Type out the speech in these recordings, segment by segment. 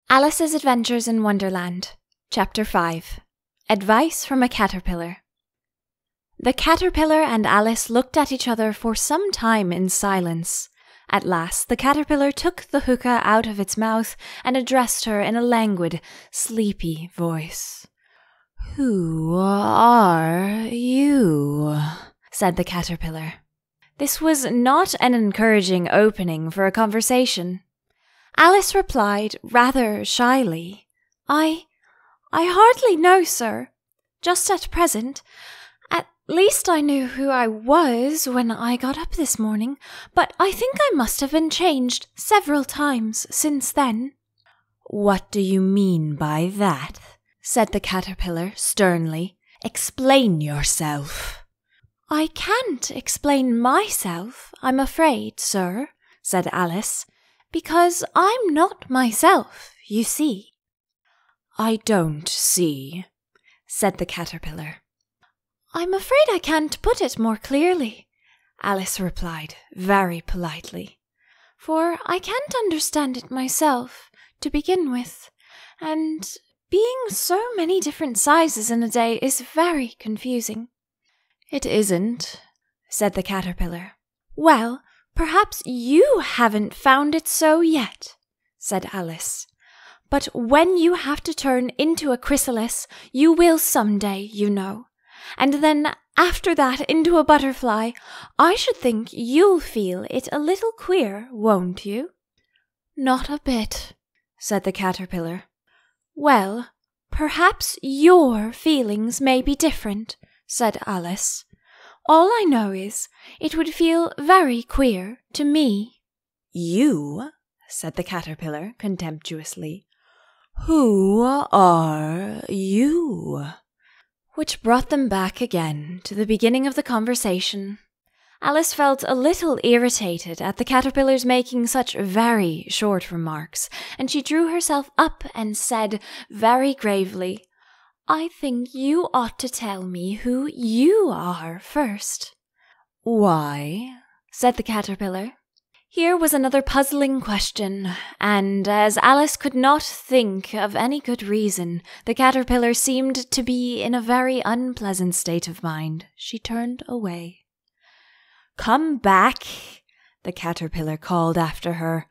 Alice's Adventures in Wonderland, Chapter 5. Advice from a Caterpillar. The caterpillar and Alice looked at each other for some time in silence. At last the caterpillar took the hookah out of its mouth and addressed her in a languid, sleepy voice. "Who are you?" said the caterpillar. This was not an encouraging opening for a conversation. Alice replied rather shyly, I hardly know, sir. Just at present. At least I knew who I was when I got up this morning, but I think I must have been changed several times since then." "What do you mean by that?" said the caterpillar sternly. "Explain yourself." "I can't explain myself, I'm afraid, sir," said Alice, "because I'm not myself, you see." "I don't see," said the caterpillar. "I'm afraid I can't put it more clearly," Alice replied very politely, "for I can't understand it myself, to begin with, and being so many different sizes in a day is very confusing." "It isn't," said the caterpillar. "Well, perhaps you haven't found it so yet," said Alice. "But when you have to turn into a chrysalis, you will some day, you know. And then after that into a butterfly, I should think you'll feel it a little queer, won't you?" "Not a bit," said the caterpillar. "Well, perhaps your feelings may be different," said Alice. "All I know is, it would feel very queer to me." "You?" said the caterpillar contemptuously. "Who are you?" Which brought them back again to the beginning of the conversation. Alice felt a little irritated at the caterpillar's making such very short remarks, and she drew herself up and said very gravely, "I think you ought to tell me who you are first." "Why?" said the caterpillar. Here was another puzzling question, and as Alice could not think of any good reason, the caterpillar seemed to be in a very unpleasant state of mind. She turned away. "Come back," the caterpillar called after her.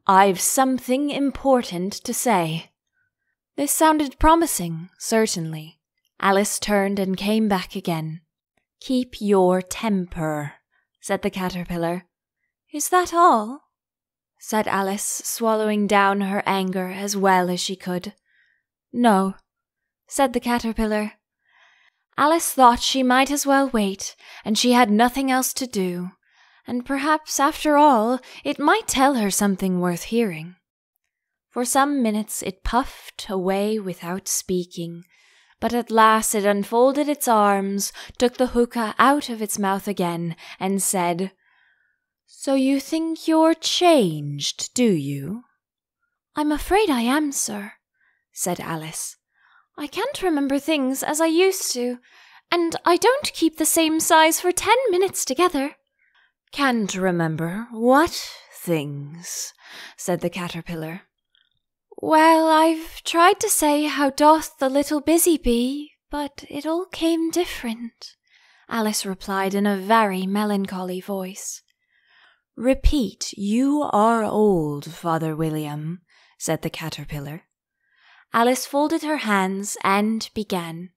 "I've something important to say." This sounded promising, certainly. Alice turned and came back again. "Keep your temper," said the caterpillar. "Is that all?" said Alice, swallowing down her anger as well as she could. "No," said the caterpillar. Alice thought she might as well wait, and she had nothing else to do, and perhaps, after all, it might tell her something worth hearing. For some minutes it puffed away without speaking, but at last it unfolded its arms, took the hookah out of its mouth again, and said, "So you think you're changed, do you?" "I'm afraid I am, sir," said Alice. "I can't remember things as I used to, and I don't keep the same size for 10 minutes together." "Can't remember what things?" said the caterpillar. "Well, I've tried to say how doth the little busy bee, but it all came different," Alice replied in a very melancholy voice. "Repeat, you are old, Father William," said the caterpillar. Alice folded her hands and began.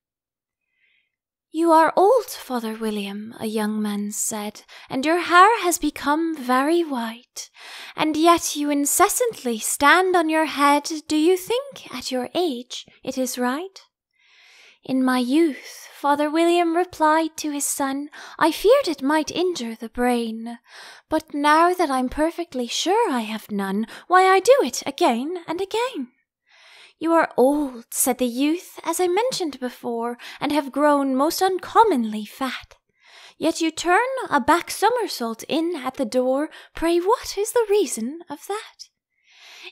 "You are old, Father William," a young man said, "and your hair has become very white, and yet you incessantly stand on your head. Do you think, at your age, it is right?" "In my youth," Father William replied to his son, "I feared it might injure the brain. But now that I'm perfectly sure I have none, why I do it again and again." "You are old," said the youth, "as I mentioned before, and have grown most uncommonly fat. Yet you turn a back somersault in at the door. Pray, what is the reason of that?"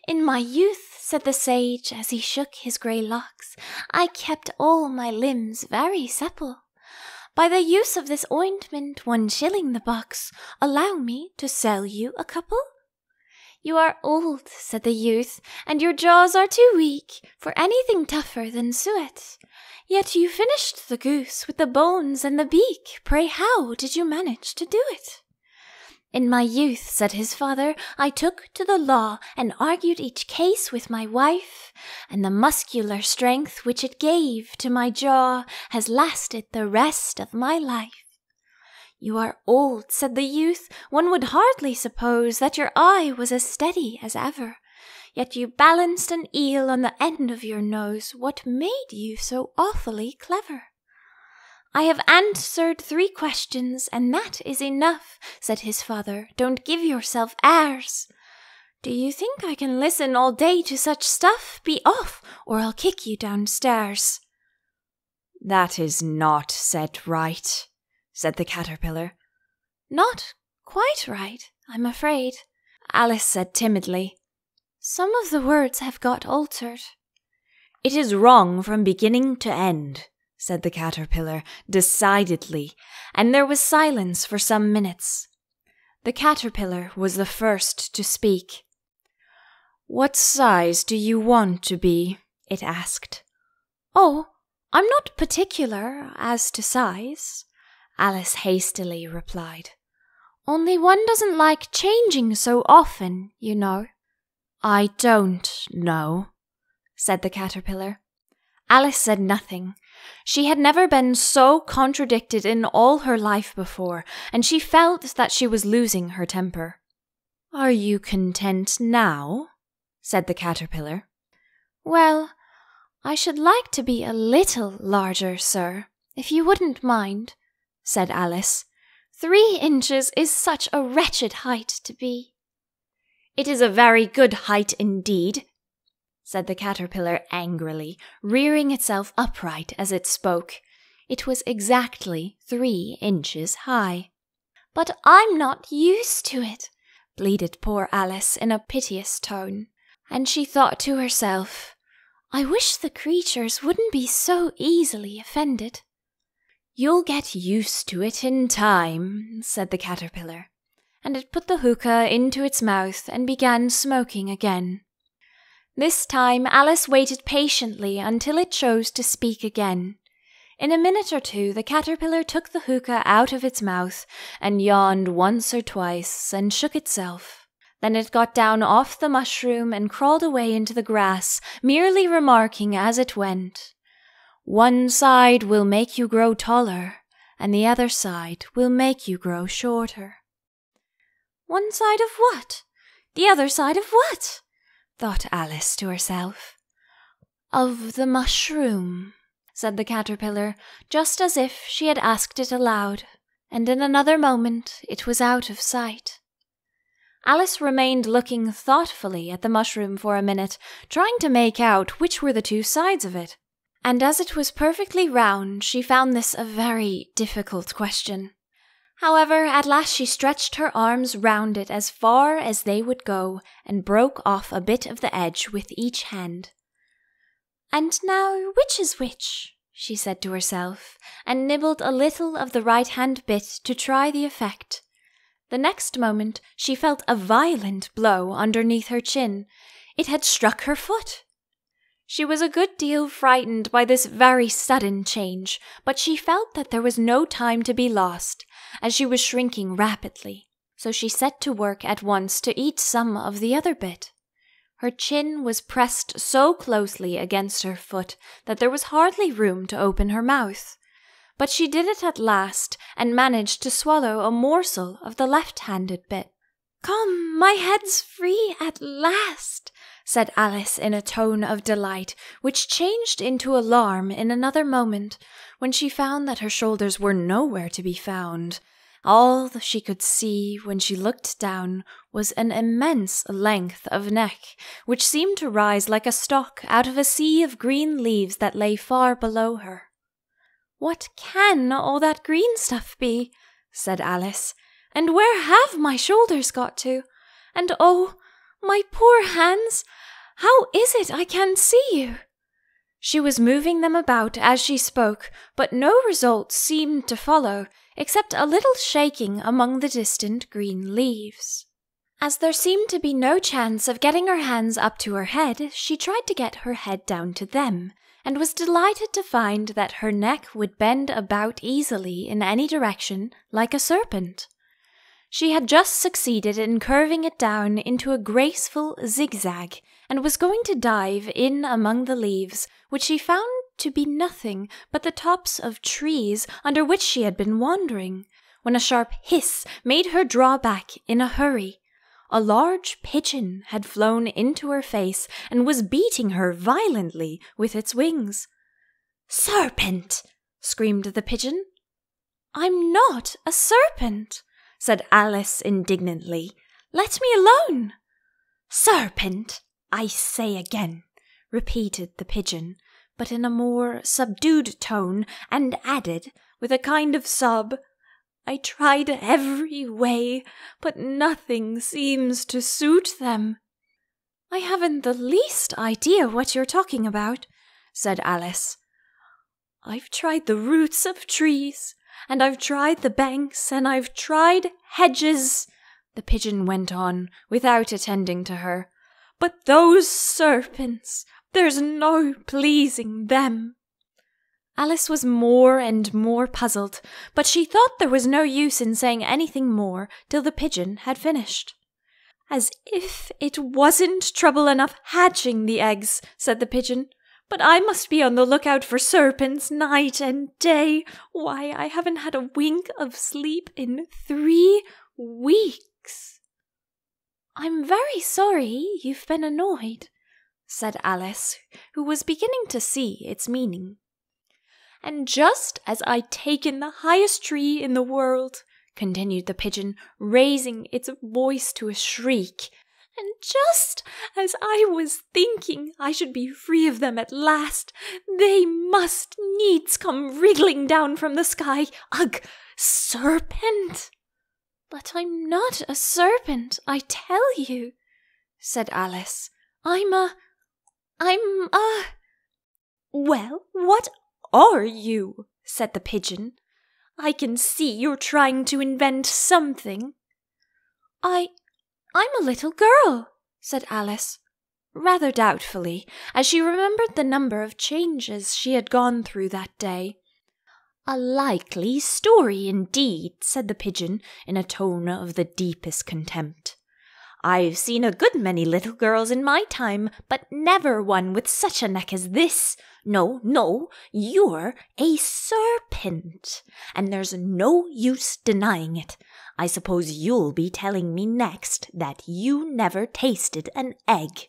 "In my youth," said the sage, as he shook his grey locks, "I kept all my limbs very supple. By the use of this ointment, 1 shilling the box. Allow me to sell you a couple?" "You are old," said the youth, "and your jaws are too weak for anything tougher than suet. Yet you finished the goose with the bones and the beak. Pray, how did you manage to do it?" "In my youth," said his father, "I took to the law and argued each case with my wife, and the muscular strength which it gave to my jaw has lasted the rest of my life." "You are old," said the youth. "One would hardly suppose that your eye was as steady as ever. Yet you balanced an eel on the end of your nose. What made you so awfully clever?" "I have answered 3 questions, and that is enough," said his father. "Don't give yourself airs." "Do you think I can listen all day to such stuff? Be off, or I'll kick you downstairs." "That is not said right," said the caterpillar. "Not quite right, I'm afraid," Alice said timidly. "Some of the words have got altered." "It is wrong from beginning to end," said the caterpillar decidedly, and there was silence for some minutes. The caterpillar was the first to speak. "What size do you want to be?" it asked. "Oh, I'm not particular as to size," Alice hastily replied. "Only one doesn't like changing so often, you know." "I don't know," said the caterpillar. Alice said nothing. She had never been so contradicted in all her life before, and she felt that she was losing her temper. "Are you content now?" said the caterpillar. "Well, I should like to be a little larger, sir, if you wouldn't mind," said Alice. 3 inches is such a wretched height to be." "It is a very good height indeed," said the caterpillar angrily, rearing itself upright as it spoke. It was exactly 3 inches high. "But I'm not used to it," bleated poor Alice in a piteous tone, and she thought to herself, "I wish the creatures wouldn't be so easily offended." "You'll get used to it in time," said the caterpillar, and it put the hookah into its mouth and began smoking again. This time Alice waited patiently until it chose to speak again. In a minute or 2 the caterpillar took the hookah out of its mouth and yawned once or twice and shook itself. Then it got down off the mushroom and crawled away into the grass, merely remarking as it went, "One side will make you grow taller, and the other side will make you grow shorter." "One side of what? The other side of what?" thought Alice to herself. "Of the mushroom," said the caterpillar, just as if she had asked it aloud, and in another moment it was out of sight. Alice remained looking thoughtfully at the mushroom for a minute, trying to make out which were the 2 sides of it, and as it was perfectly round, she found this a very difficult question. However, at last she stretched her arms round it as far as they would go, and broke off a bit of the edge with each hand. "And now, which is which?" she said to herself, and nibbled a little of the right-hand bit to try the effect. The next moment she felt a violent blow underneath her chin. It had struck her foot. She was a good deal frightened by this very sudden change, but she felt that there was no time to be lost, as she was shrinking rapidly, so she set to work at once to eat some of the other bit. Her chin was pressed so closely against her foot that there was hardly room to open her mouth, but she did it at last and managed to swallow a morsel of the left-handed bit. "Come, my head's free at last," said Alice in a tone of delight, which changed into alarm in another moment, when she found that her shoulders were nowhere to be found. All that she could see when she looked down was an immense length of neck, which seemed to rise like a stalk out of a sea of green leaves that lay far below her. "What can all that green stuff be?" said Alice. "And where have my shoulders got to? And oh, my poor hands! How is it I can't see you?" She was moving them about as she spoke, but no result seemed to follow, except a little shaking among the distant green leaves. As there seemed to be no chance of getting her hands up to her head, she tried to get her head down to them, and was delighted to find that her neck would bend about easily in any direction like a serpent. She had just succeeded in curving it down into a graceful zigzag, and was going to dive in among the leaves, which she found to be nothing but the tops of trees under which she had been wandering, when a sharp hiss made her draw back in a hurry. A large pigeon had flown into her face and was beating her violently with its wings. "Serpent!" screamed the pigeon. "I'm not a serpent," said Alice indignantly. "Let me alone." "Serpent, I say again," repeated the pigeon, but in a more subdued tone, and added, with a kind of sob, "I tried every way, but nothing seems to suit them." "I haven't the least idea what you're talking about," said Alice. "I've tried the roots of trees, and I've tried the banks, and I've tried hedges," the pigeon went on, without attending to her. "But those serpents, there's no pleasing them." Alice was more and more puzzled, but she thought there was no use in saying anything more till the pigeon had finished. "As if it wasn't trouble enough hatching the eggs," said the pigeon, "but I must be on the lookout for serpents night and day. Why, I haven't had a wink of sleep in 3 weeks." "I'm very sorry you've been annoyed," said Alice, who was beginning to see its meaning. "And just as I'd taken the highest tree in the world," continued the pigeon, raising its voice to a shriek, "and just as I was thinking I should be free of them at last, they must needs come wriggling down from the sky. Ugh! Serpent!" "But I'm not a serpent, I tell you," said Alice. I'm a... "Well, what are you?" said the pigeon. "I can see you're trying to invent something." I'm a little girl," said Alice, rather doubtfully, as she remembered the number of changes she had gone through that day. "A likely story indeed," said the pigeon in a tone of the deepest contempt. "I've seen a good many little girls in my time, but never one with such a neck as this. No, you're a serpent, and there's no use denying it. I suppose you'll be telling me next that you never tasted an egg."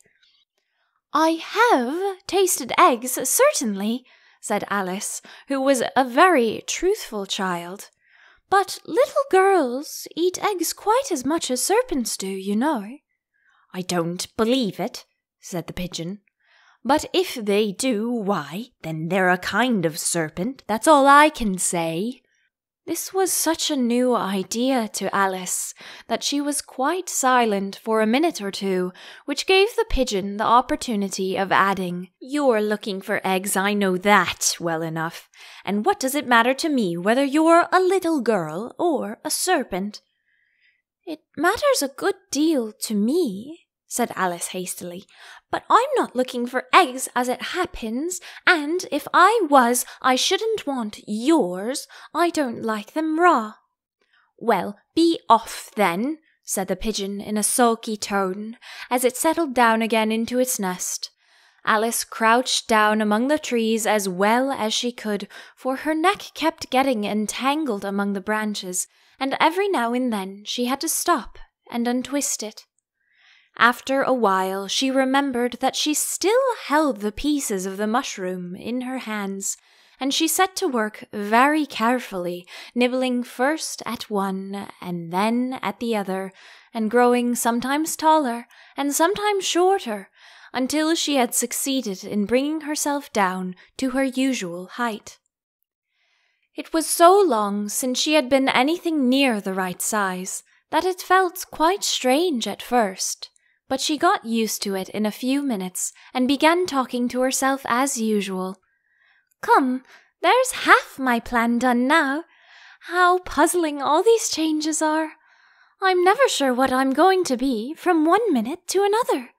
"I have tasted eggs, certainly," said Alice, who was a very truthful child. "But little girls eat eggs quite as much as serpents do, you know." "I don't believe it," said the pigeon. "But if they do, why, then they're a kind of serpent, that's all I can say." This was such a new idea to Alice that she was quite silent for a minute or two, which gave the pigeon the opportunity of adding, "You're looking for eggs, I know that well enough. And what does it matter to me whether you're a little girl or a serpent?" "It matters a good deal to me," said Alice hastily, "but I'm not looking for eggs as it happens, and if I was, I shouldn't want yours. I don't like them raw." "Well, be off then," said the pigeon in a sulky tone, as it settled down again into its nest. Alice crouched down among the trees as well as she could, for her neck kept getting entangled among the branches, and every now and then she had to stop and untwist it. After a while she remembered that she still held the pieces of the mushroom in her hands, and she set to work very carefully, nibbling first at one and then at the other, and growing sometimes taller and sometimes shorter, until she had succeeded in bringing herself down to her usual height. It was so long since she had been anything near the right size that it felt quite strange at first. But she got used to it in a few minutes and began talking to herself as usual. "Come, there's half my plan done now. How puzzling all these changes are. I'm never sure what I'm going to be from one minute to another.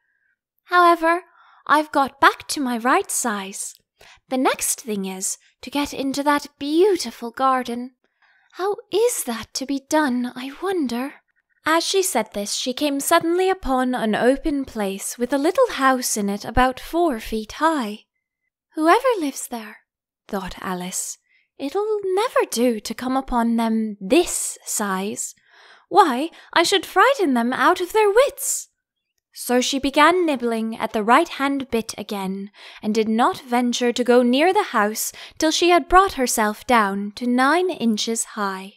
However, I've got back to my right size. The next thing is to get into that beautiful garden. How is that to be done, I wonder?" As she said this, she came suddenly upon an open place with a little house in it about 4 feet high. "Whoever lives there," thought Alice, "it'll never do to come upon them this size. Why, I should frighten them out of their wits." So she began nibbling at the right-hand bit again, and did not venture to go near the house till she had brought herself down to 9 inches high.